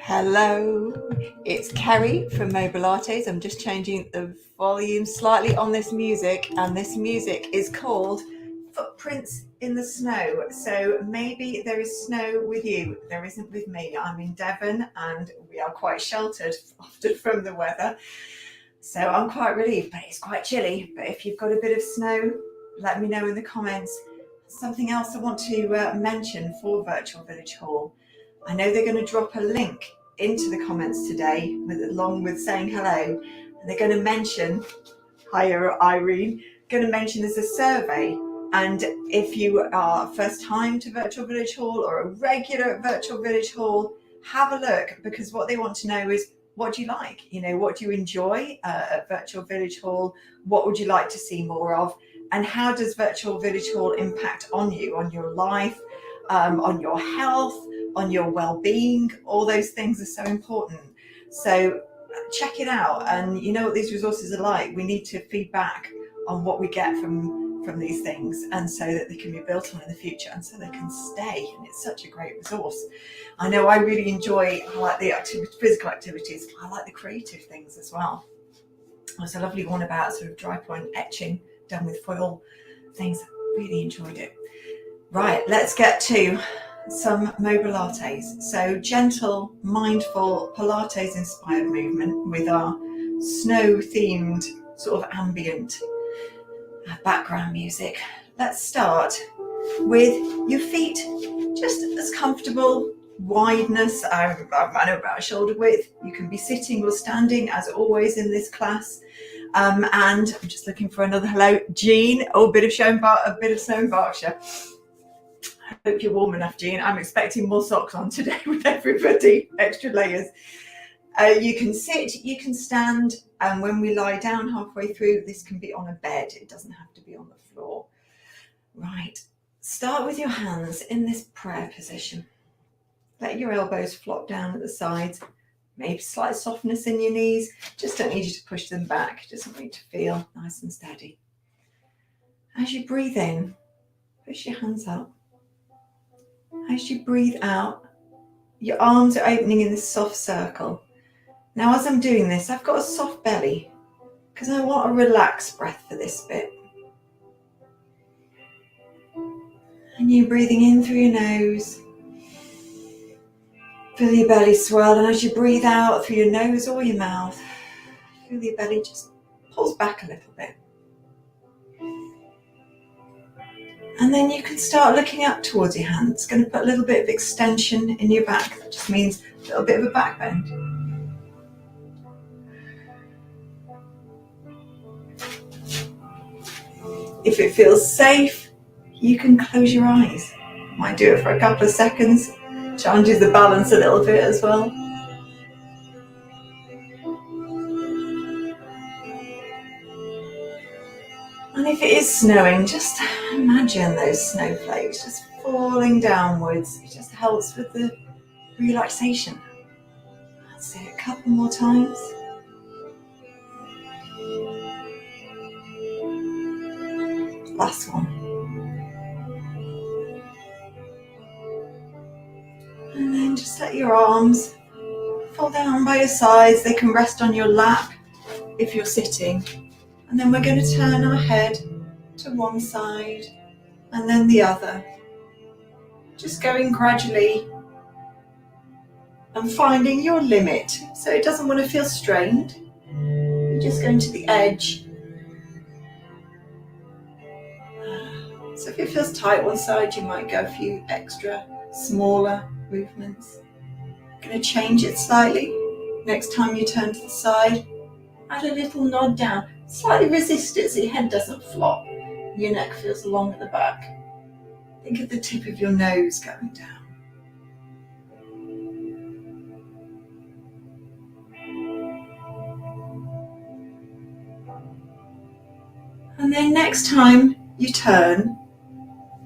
Hello, it's Kerry from Mobilates. I'm just changing the volume slightly on this music, and this music is called Footprints in the Snow. So maybe there is snow with you. There isn't with me. I'm in Devon and we are quite sheltered often from the weather. So I'm quite relieved, but it's quite chilly. But if you've got a bit of snow, let me know in the comments. Something else I want to mention for Virtual Village Hall. I know they're going to drop a link into the comments today, along with saying hello, and they're going to mention, hi Irene, going to mention there's a survey, and if you are first time to Virtual Village Hall or a regular at Virtual Village Hall, have a look, because what they want to know is, what do you like? What do you enjoy at Virtual Village Hall? What would you like to see more of? And how does Virtual Village Hall impact on you, on your life, on your health, on your well-being? All those things are so important. So check it out. And you know what these resources are like. We need to feedback on what we get from these things, and so that they can be built on in the future, and so they can stay. And it's such a great resource. I know I really enjoy, I like the physical activities. I like the creative things as well. There's a lovely one about sort of dry point etching done with foil things. Really enjoyed it. Right, let's get to some Mobilates. So gentle, mindful, Pilates inspired movement with our snow themed sort of ambient background music. Let's start with your feet just as comfortable, wideness, I know about a shoulder width. You can be sitting or standing as always in this class. And I'm just looking for another hello, Jean. Oh, a bit of snow in Berkshire. I hope you're warm enough, Jean. I'm expecting more socks on today with everybody, extra layers. You can sit, you can stand, and when we lie down halfway through, this can be on a bed. It doesn't have to be on the floor. Right, start with your hands in this prayer position. Let your elbows flop down at the sides. Maybe slight softness in your knees. Just don't need you to push them back. Just want you to feel nice and steady. As you breathe in, push your hands up. As you breathe out, your arms are opening in this soft circle. Now, as I'm doing this, I've got a soft belly because I want a relaxed breath for this bit. And you're breathing in through your nose. Feel your belly swell, and as you breathe out through your nose or your mouth, feel your belly just pulls back a little bit. And then you can start looking up towards your hands. It's going to put a little bit of extension in your back. That just means a little bit of a back bend. If it feels safe, you can close your eyes. Might do it for a couple of seconds. Challenges the balance a little bit as well. And if it is snowing, just imagine those snowflakes just falling downwards. It just helps with the relaxation. That's it, a couple more times. Last one. And then just let your arms fall down by your sides. They can rest on your lap if you're sitting. And then we're going to turn our head to one side and then the other. Just going gradually and finding your limit. So it doesn't want to feel strained. You're just going to the edge. So if it feels tight one side, you might go a few extra smaller movements. Going to change it slightly. Next time you turn to the side, add a little nod down. Slightly resist it so your head doesn't flop. Your neck feels long at the back. Think of the tip of your nose going down. And then next time you turn,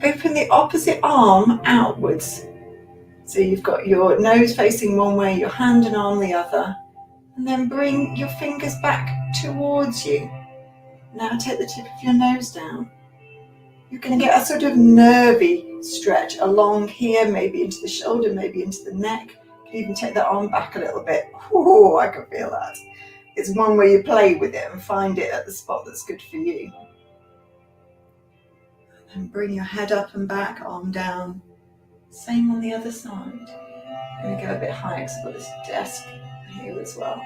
open the opposite arm outwards. So you've got your nose facing one way, your hand and arm the other. And then bring your fingers back towards you. Now take the tip of your nose down. You're going to get a sort of nervy stretch along here, maybe into the shoulder, maybe into the neck. Even take that arm back a little bit. Oh, I can feel that. It's one where you play with it and find it at the spot that's good for you. And bring your head up and back, arm down. Same on the other side. I'm going to go a bit higher because I've got this desk here as well.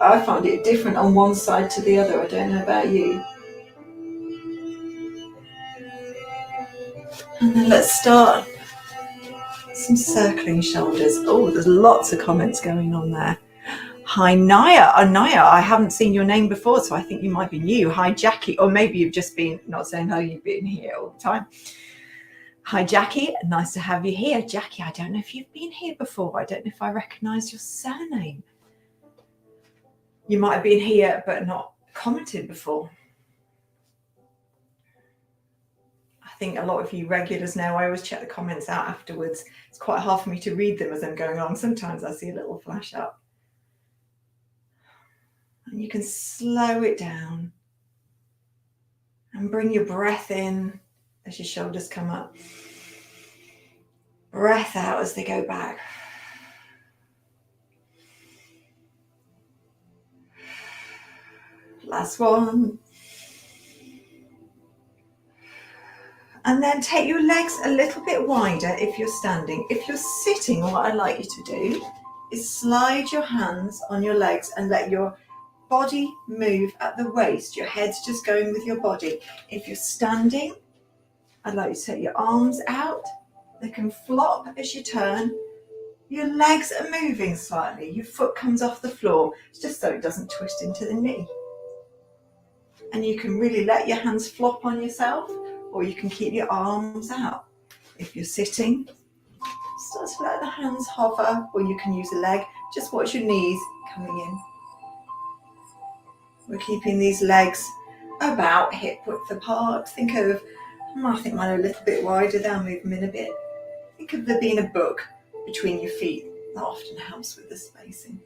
I find it different on one side to the other. I don't know about you. And then let's start some circling shoulders. Oh, there's lots of comments going on there. Hi, Naya. Oh, Naya, I haven't seen your name before, so I think you might be new. Hi, Jackie. Or maybe you've just been not saying hello, you've been here all the time. Hi, Jackie. Nice to have you here. Jackie, I don't know if you've been here before. I don't know if I recognise your surname. You might have been here but not commented before. I think a lot of you regulars know I always check the comments out afterwards. It's quite hard for me to read them as I'm going along. Sometimes I see a little flash up. And you can slow it down and bring your breath in as your shoulders come up. Breath out as they go back. Last one. And then take your legs a little bit wider if you're standing. If you're sitting, what I'd like you to do is slide your hands on your legs and let your body move at the waist. Your head's just going with your body. If you're standing, I'd like you to take your arms out. They can flop as you turn. Your legs are moving slightly. Your foot comes off the floor. It's just so it doesn't twist into the knee. And you can really let your hands flop on yourself, or you can keep your arms out. If you're sitting, start to let the hands hover, or you can use a leg. Just watch your knees coming in. We're keeping these legs about hip width apart. Think of, I think mine are a little bit wider, they'll move them in a bit. Think of there being a book between your feet. That often helps with the spacing.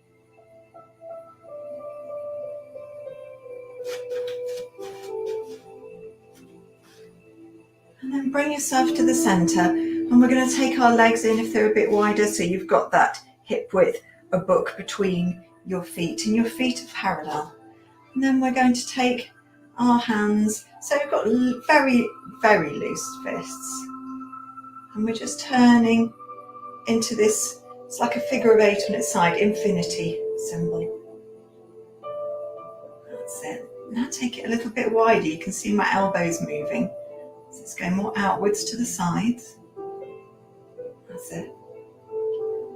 And then bring yourself to the centre, and we're going to take our legs in if they're a bit wider, so you've got that hip width, a book between your feet, and your feet are parallel. And then we're going to take our hands, so we've got very, very loose fists, and we're just turning into this, it's like a figure of 8 on its side, infinity symbol. That's it. Now take it a little bit wider. You can see my elbows moving. So it's going more outwards to the sides. That's it.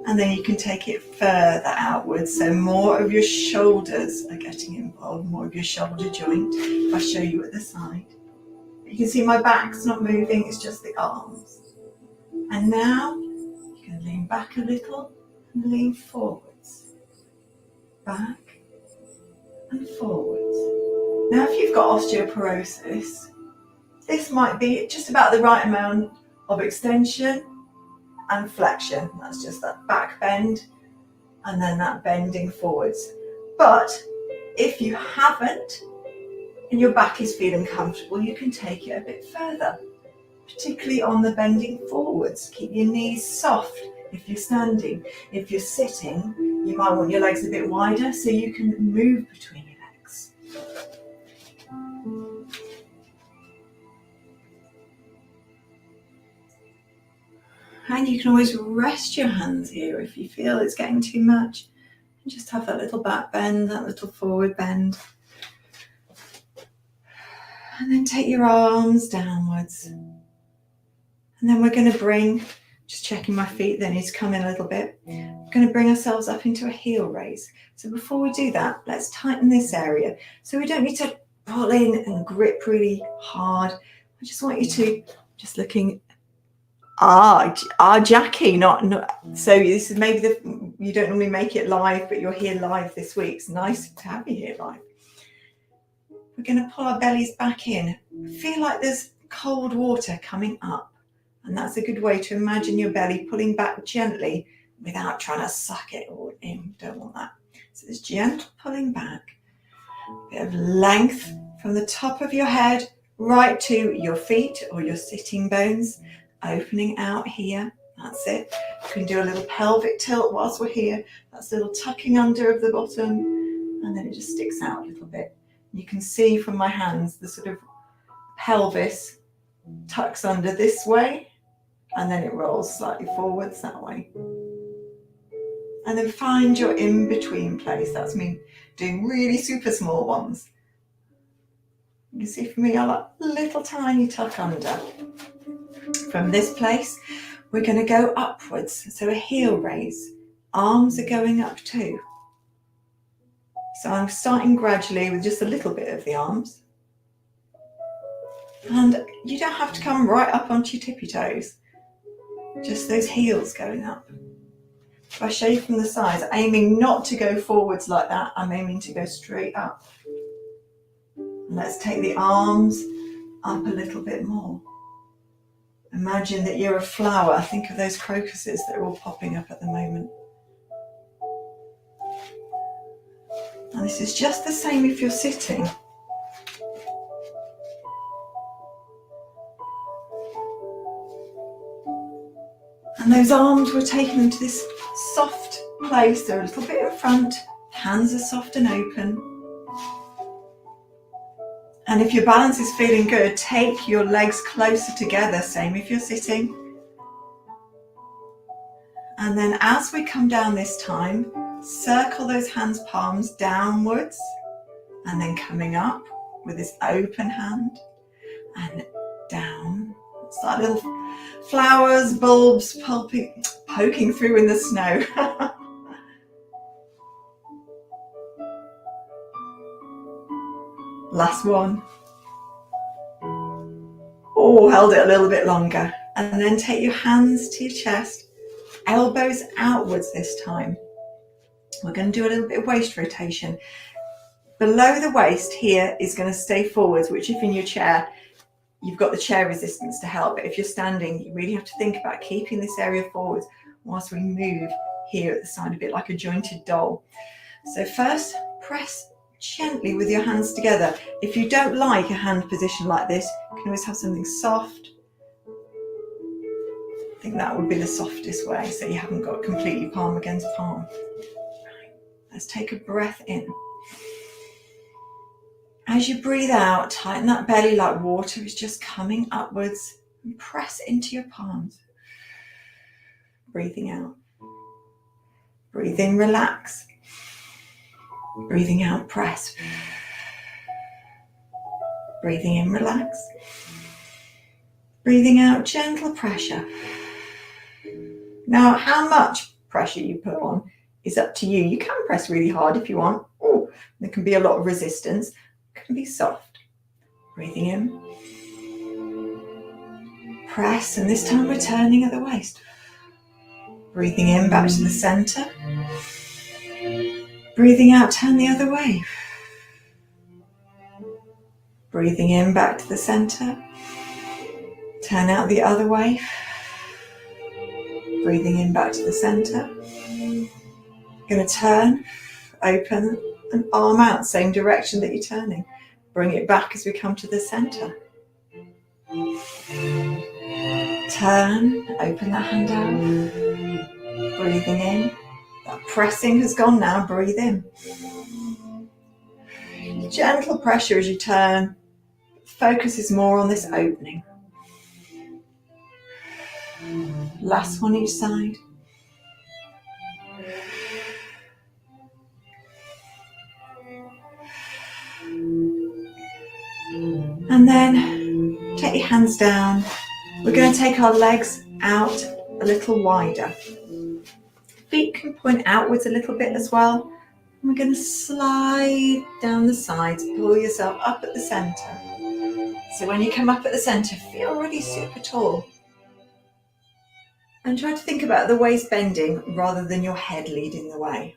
And then you can take it further outwards, so more of your shoulders are getting involved, more of your shoulder joint. If I show you at the side. You can see my back's not moving, it's just the arms. And now you can lean back a little and lean forwards. Back and forwards. Now if you've got osteoporosis, this might be just about the right amount of extension and flexion. That's just that back bend and then that bending forwards. But if you haven't and your back is feeling comfortable, you can take it a bit further, particularly on the bending forwards. Keep your knees soft if you're standing. If you're sitting, you might want your legs a bit wider so you can move between your legs. And you can always rest your hands here if you feel it's getting too much. And just have that little back bend, that little forward bend. And then take your arms downwards. And then we're going to bring, just checking my feet, they need to come in a little bit. We're going to bring ourselves up into a heel raise. So before we do that, let's tighten this area. So we don't need to pull in and grip really hard. I just want you to, just looking, Jackie, not so this is maybe you don't normally make it live, but you're here live this week. It's nice to have you here live. We're going to pull our bellies back in. Feel like there's cold water coming up, and that's a good way to imagine your belly pulling back gently without trying to suck it all in. Don't want that. So there's gentle pulling back, a bit of length from the top of your head right to your feet or your sitting bones. Opening out here, That's it. You can do a little pelvic tilt whilst we're here. That's a little tucking under of the bottom, and then it just sticks out a little bit. You can see from my hands the sort of pelvis tucks under this way, and then it rolls slightly forwards that way. And then find your in-between place. That's me doing really super small ones. You can see for me, I like little tiny tuck under. From this place, we're going to go upwards. So a heel raise. Arms are going up too. So I'm starting gradually with just a little bit of the arms. And you don't have to come right up onto your tippy toes. Just those heels going up. If I show you from the sides, aiming not to go forwards like that, I'm aiming to go straight up. And let's take the arms up a little bit more. Imagine that you're a flower. Think of those crocuses that are all popping up at the moment. And this is just the same if you're sitting. And those arms, we're taking them to this soft place. They're a little bit in front. Hands are soft and open. And if your balance is feeling good, take your legs closer together. Same if you're sitting. And then as we come down this time, circle those hands, palms downwards, and then coming up with this open hand and down. It's like little flowers, bulbs poking through in the snow. Last one. Oh, held it a little bit longer. And then take your hands to your chest, elbows outwards this time. We're going to do a little bit of waist rotation. Below the waist here is going to stay forwards, which if in your chair, you've got the chair resistance to help. But if you're standing, you really have to think about keeping this area forwards whilst we move here at the side, a bit like a jointed doll. So first, press gently with your hands together. If you don't like a hand position like this, you can always have something soft. I think that would be the softest way, so you haven't got completely palm against palm. Right. Let's take a breath in. As you breathe out, tighten that belly like water is just coming upwards and press into your palms. Breathing out. Breathe in, relax. Breathing out, press. Breathing in, relax. Breathing out, gentle pressure. Now, how much pressure you put on is up to you. You can press really hard if you want. Oh, there can be a lot of resistance. It can be soft. Breathing in. Press, and this time returning at the waist. Breathing in, back to the center. Breathing out, turn the other way. Breathing in, back to the center. Turn out the other way. Breathing in, back to the center. Going to turn, open, and arm out, same direction that you're turning. Bring it back as we come to the center. Turn, open that hand out. Breathing in. That pressing has gone now, breathe in. Gentle pressure as you turn. Focus is more on this opening. Last one each side. And then take your hands down. We're going to take our legs out a little wider. Feet can point outwards a little bit as well. And we're going to slide down the sides, pull yourself up at the center. So when you come up at the center, feel really super tall. And try to think about the waist bending rather than your head leading the way.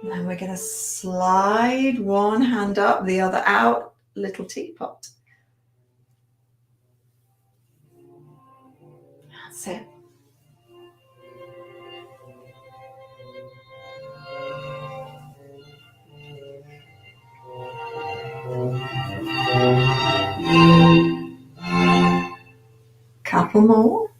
And then we're going to slide one hand up, the other out, little teapot. That's it. Couple more.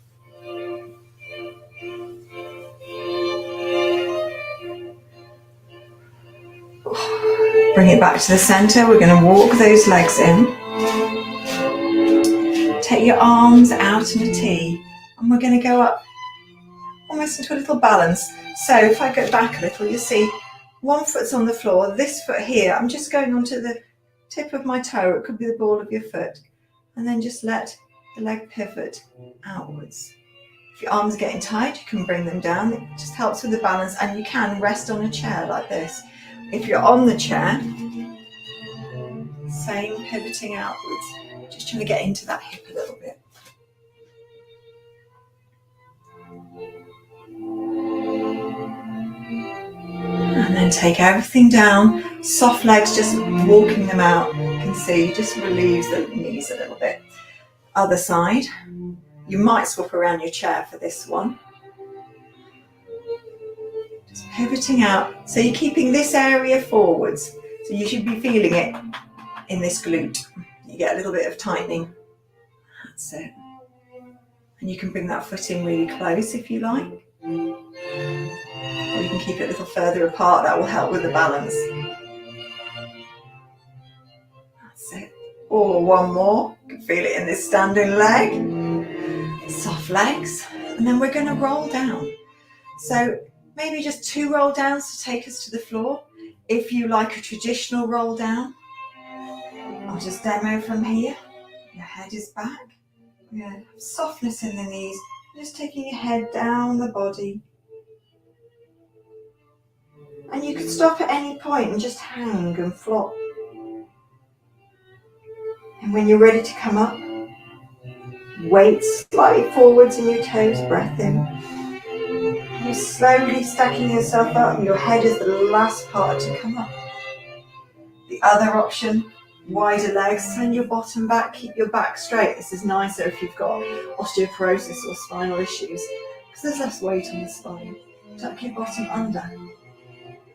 Bring it back to the center. We're going to walk those legs in. Take your arms out in a T, and we're going to go up almost into a little balance. So if I go back a little, you see one foot's on the floor, this foot here, I'm just going onto the tip of my toe, it could be the ball of your foot, and then just let the leg pivot outwards. If your arms are getting tight, you can bring them down. It just helps with the balance, and you can rest on a chair like this. If you're on the chair, same, pivoting outwards, just trying to get into that hip a little bit. And then take everything down, soft legs, just walking them out. You can see, just relieves the knees a little bit. Other side, you might swap around your chair for this one. Just pivoting out, so you're keeping this area forwards. So you should be feeling it in this glute. You get a little bit of tightening. That's it. And you can bring that foot in really close if you like. Or you can keep it a little further apart, that will help with the balance. That's it. Or one more, you can feel it in this standing leg. Soft legs. And then we're going to roll down. So maybe just 2 roll downs to take us to the floor. If you like a traditional roll down, I'll just demo from here. Your head is back. We're going to have softness in the knees. Just taking your head down the body. And you can stop at any point and just hang and flop. And when you're ready to come up, weight slightly forwards in your toes, breath in. You're slowly stacking yourself up, and your head is the last part to come up. The other option, wider legs, turn your bottom back, keep your back straight. This is nicer if you've got osteoporosis or spinal issues, because there's less weight on the spine. Tuck your bottom under.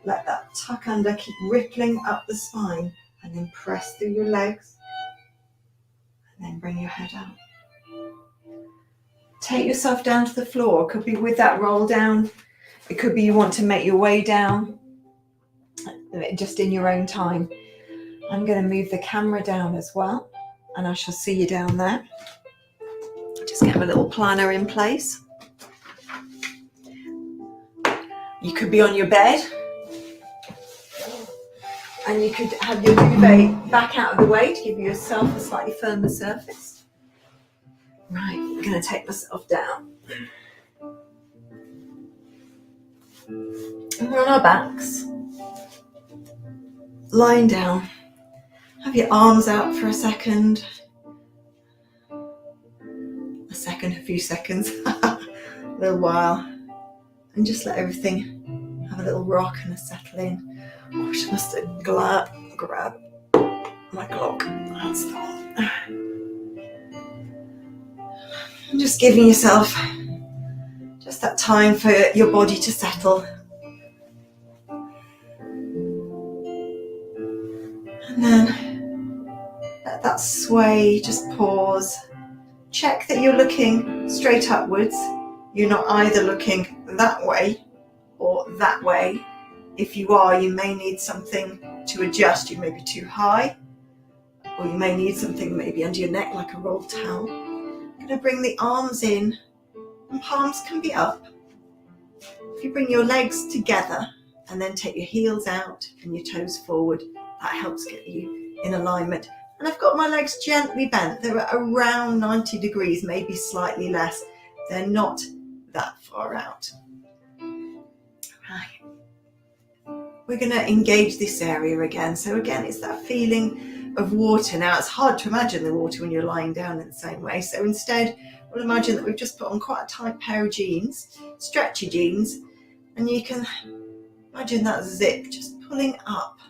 Let that tuck under keep rippling up the spine, and then press through your legs, and then bring your head out. Take yourself down to the floor. It could be with that roll down. It could be you want to make your way down just in your own time. I'm going to move the camera down as well, and I shall see you down there. Just get a little planner in place. You could be on your bed, and you could have your duvet back out of the way to give yourself a slightly firmer surface. Right, I'm going to take myself down. And we're on our backs, lying down. Have your arms out for a second. A few seconds, a little while. And just let everything have a little rock and a settle in. Oh, I just must grab my clock. That's the one. And just giving yourself just that time for your body to settle. And then let that sway, just pause. Check that you're looking straight upwards. You're not either looking that way or that way. If you are, you may need something to adjust. You may be too high, or you may need something maybe under your neck like a rolled towel. I'm going to bring the arms in, and palms can be up. If you bring your legs together and then take your heels out and your toes forward, that helps get you in alignment. And I've got my legs gently bent. They're at around 90 degrees, maybe slightly less. They're not that far out. Right. We're going to engage this area again. So again, it's that feeling of water. Now, it's hard to imagine the water when you're lying down in the same way. So instead, we'll imagine that we've just put on quite a tight pair of jeans, stretchy jeans, and you can imagine that zip just pulling up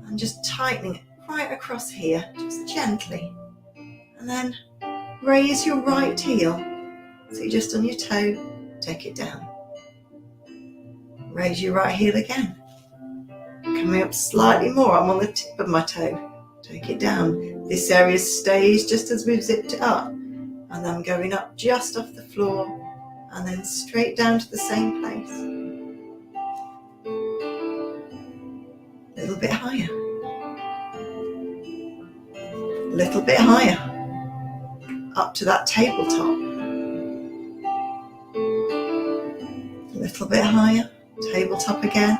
and just tightening it right across here, just gently. And then raise your right heel. So you're just on your toe, take it down. Raise your right heel again. Coming up slightly more, I'm on the tip of my toe. Take it down. This area stays just as we've zipped it up. And then going up just off the floor, and then straight down to the same place. A little bit higher. A little bit higher. Up to that tabletop. A little bit higher. Tabletop again.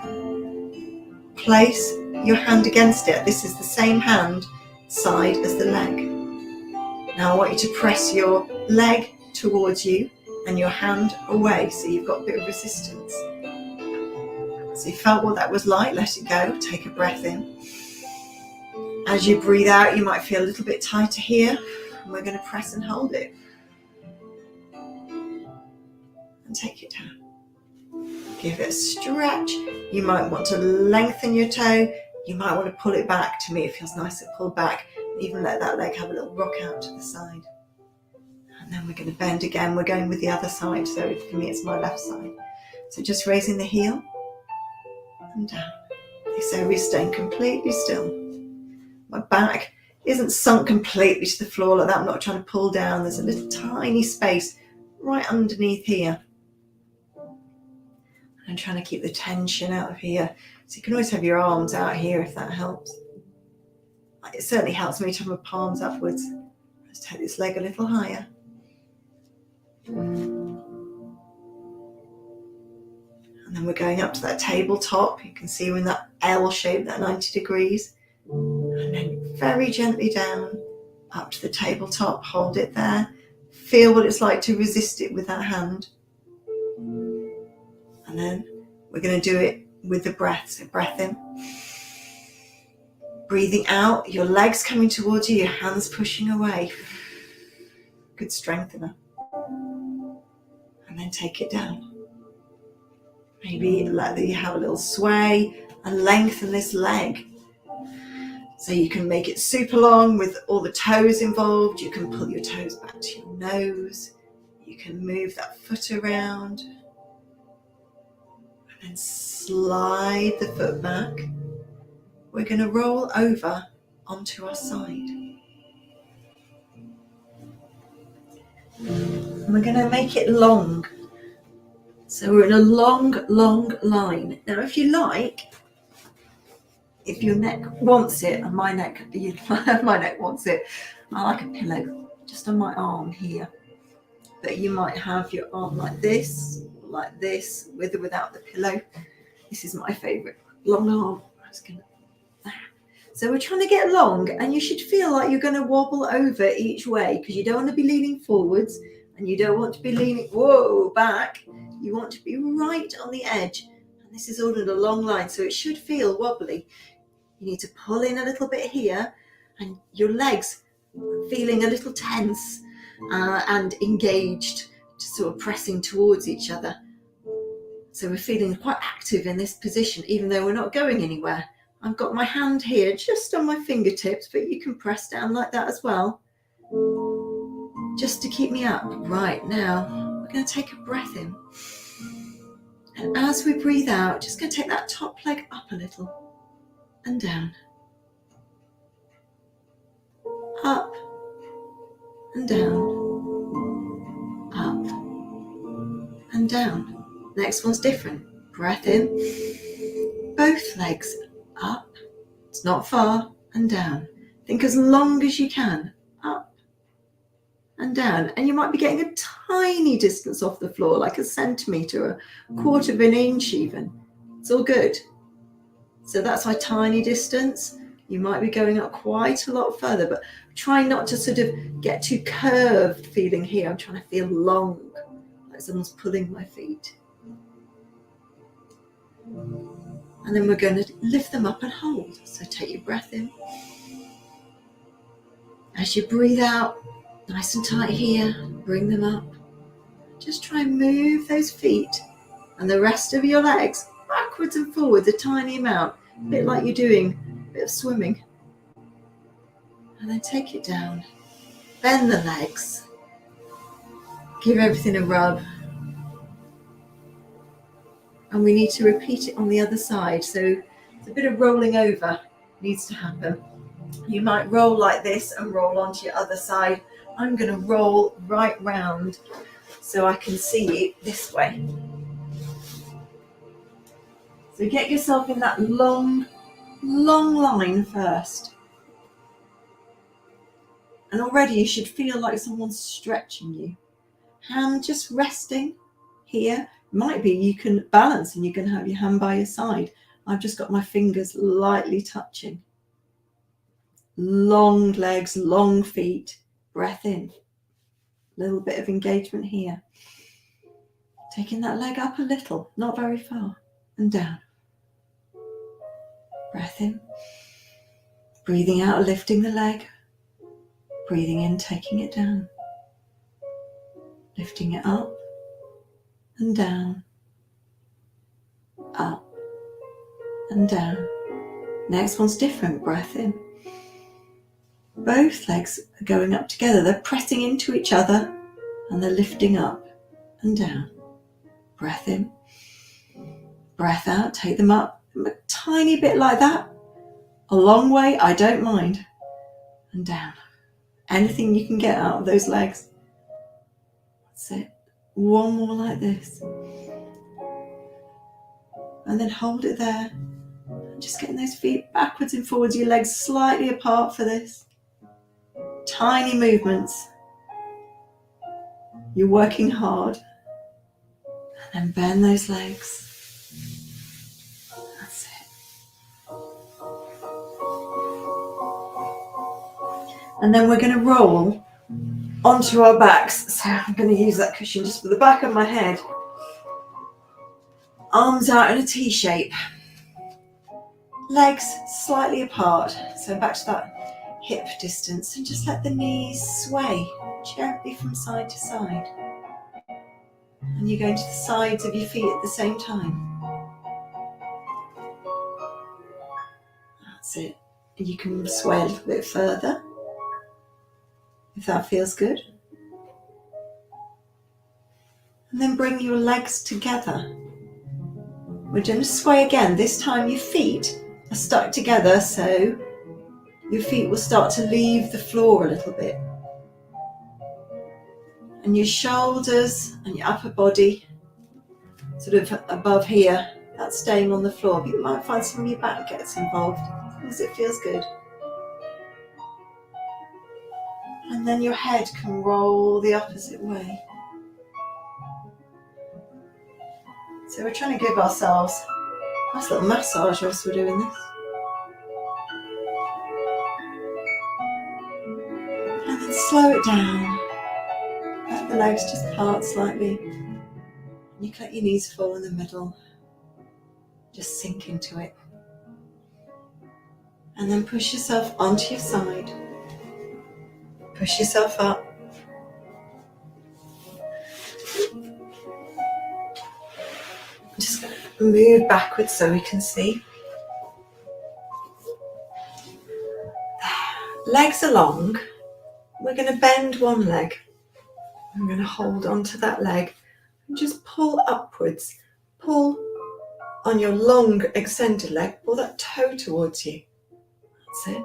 Place your hand against it. This is the same hand side as the leg. Now I want you to press your leg towards you and your hand away, so you've got a bit of resistance. So you felt what that was like, let it go, take a breath in. As you breathe out, you might feel a little bit tighter here, and we're going to press and hold it. And take it down. Give it a stretch. You might want to lengthen your toe. You might want to pull it back. To me, it feels nice to pull back. Even let that leg have a little rock out to the side. And then we're going to bend again. We're going with the other side. So for me, it's my left side. So just raising the heel and down. This area is staying completely still. My back isn't sunk completely to the floor like that. I'm not trying to pull down. There's a little tiny space right underneath here. I'm trying to keep the tension out of here. So you can always have your arms out here if that helps. It certainly helps me to have my palms upwards. Let's take this leg a little higher. And then we're going up to that tabletop. You can see we're in that L shape, that 90 degrees. And then very gently down, up to the tabletop. Hold it there. Feel what it's like to resist it with that hand. And then we're going to do it with the breath. So breath in. Breathing out, your legs coming towards you, your hands pushing away. Good strengthener. And then take it down. Maybe let you have a little sway and lengthen this leg. So you can make it super long with all the toes involved. You can pull your toes back to your nose. You can move that foot around. And slide the foot back. We're going to roll over onto our side. And we're going to make it long. So we're in a long, long line. Now, if you like, if your neck wants it, and my neck wants it, I like a pillow just on my arm here. But you might have your arm like this, with or without the pillow. This is my favourite, long arm. So we're trying to get long, and you should feel like you're going to wobble over each way, because you don't want to be leaning forwards and you don't want to be leaning back. You want to be right on the edge, and this is all in a long line, so it should feel wobbly. You need to pull in a little bit here, and your legs feeling a little tense and engaged, just sort of pressing towards each other. So we're feeling quite active in this position, even though we're not going anywhere. I've got my hand here just on my fingertips, but you can press down like that as well, just to keep me up. Right, now we're going to take a breath in. And as we breathe out, just going to take that top leg up a little and down. Up and down. Up and down. Next one's different. Breath in. Both legs up, it's not far, and down. Think as long as you can, up and down. And you might be getting a tiny distance off the floor, like a centimetre, a quarter of an inch even. It's all good. So that's our tiny distance. You might be going up quite a lot further, but try not to sort of get too curved feeling here. I'm trying to feel long, like someone's pulling my feet. And then we're going to lift them up and hold. So take your breath in. As you breathe out, nice and tight here, bring them up. Just try and move those feet and the rest of your legs backwards and forwards a tiny amount, a bit like you're doing a bit of swimming. And then take it down. Bend the legs. Give everything a rub. And we need to repeat it on the other side. So it's a bit of rolling over needs to happen. You might roll like this and roll onto your other side. I'm going to roll right round so I can see you this way. So get yourself in that long long line first. And already you should feel like someone's stretching you. Hand just resting here. Might be you can balance and you can have your hand by your side. I've just got my fingers lightly touching. Long legs, long feet. Breath in. A little bit of engagement here. Taking that leg up a little, not very far, and down. Breath in. Breathing out, lifting the leg. Breathing in, taking it down. Lifting it up and down. Up and down. Next one's different. Breath in. Both legs are going up together. They're pressing into each other and they're lifting up and down. Breath in. Breath out. Take them up a tiny bit like that. A long way, I don't mind. And down. Anything you can get out of those legs. That's it. One more like this. And then hold it there. And just getting those feet backwards and forwards, your legs slightly apart for this. Tiny movements. You're working hard. And then bend those legs. That's it. And then we're going to roll onto our backs. So I'm going to use that cushion just for the back of my head. Arms out in a T shape. Legs slightly apart. So back to that hip distance, and just let the knees sway gently from side to side. And you're going to the sides of your feet at the same time. That's it. And you can sway a little bit further if that feels good. And then bring your legs together. We're going to sway again. This time your feet are stuck together, so your feet will start to leave the floor a little bit. And your shoulders and your upper body sort of above here, that's staying on the floor. But you might find some of your back gets involved as long as it feels good. And then your head can roll the opposite way. So we're trying to give ourselves a nice little massage whilst we're doing this. And then slow it down. Let the legs just part slightly. You can let your knees fall in the middle. Just sink into it. And then push yourself onto your side. Push yourself up. Just move backwards so we can see. Legs are long. We're going to bend one leg. I'm going to hold onto that leg and just pull upwards. Pull on your long extended leg. Pull that toe towards you. That's it.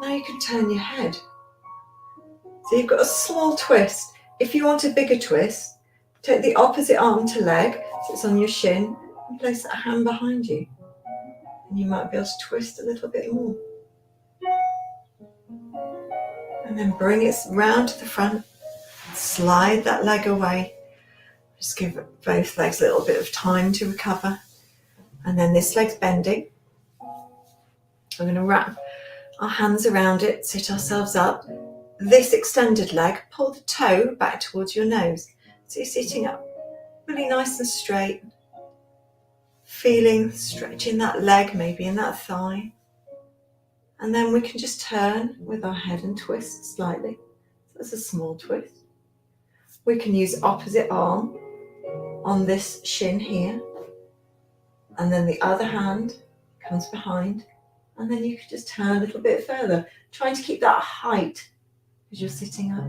Now you can turn your head. So you've got a small twist. If you want a bigger twist, take the opposite arm to leg, so it's on your shin, and place that hand behind you. And you might be able to twist a little bit more. And then bring it round to the front. Slide that leg away. Just give both legs a little bit of time to recover. And then this leg's bending. We're going to wrap our hands around it, sit ourselves up. This extended leg, pull the toe back towards your nose. So you're sitting up really nice and straight. Feeling, stretching that leg, maybe in that thigh. And then we can just turn with our head and twist slightly. So that's a small twist. We can use opposite arm on this shin here. And then the other hand comes behind. And then you can just turn a little bit further, trying to keep that height as you're sitting up.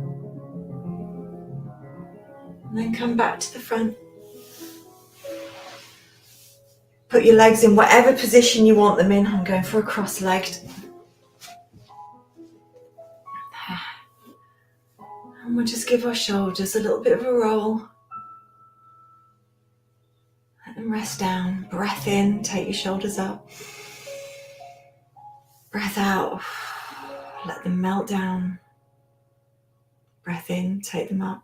And then come back to the front. Put your legs in whatever position you want them in. I'm going for a cross-legged. And we'll just give our shoulders a little bit of a roll. Let them rest down. Breath in, take your shoulders up. Breath out, let them melt down. Breath in, take them up.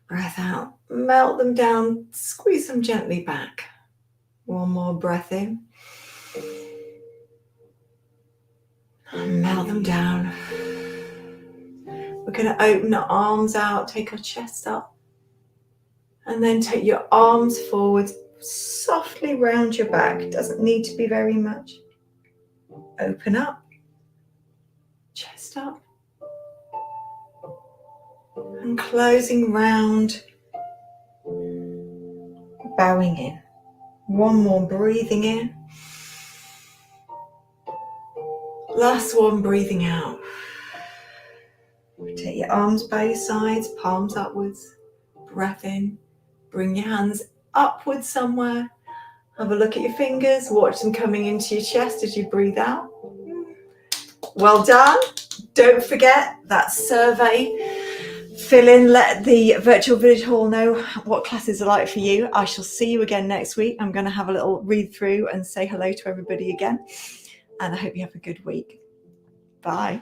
Breath out, melt them down, squeeze them gently back. One more breath in. Melt them down. We're going to open our arms out, take our chest up, and then take your arms forward, softly round your back. Doesn't need to be very much. Open up, chest up, and closing round, bowing in. One more, breathing in. Last one, breathing out. Take your arms by your sides, palms upwards. Breath in. Bring your hands upwards somewhere. Have a look at your fingers. Watch them coming into your chest as you breathe out. Well done. Don't forget that survey. Fill in, let the virtual village hall know what classes are like for you. I shall see you again next week. I'm going to have a little read through and say hello to everybody again. And I hope you have a good week. Bye.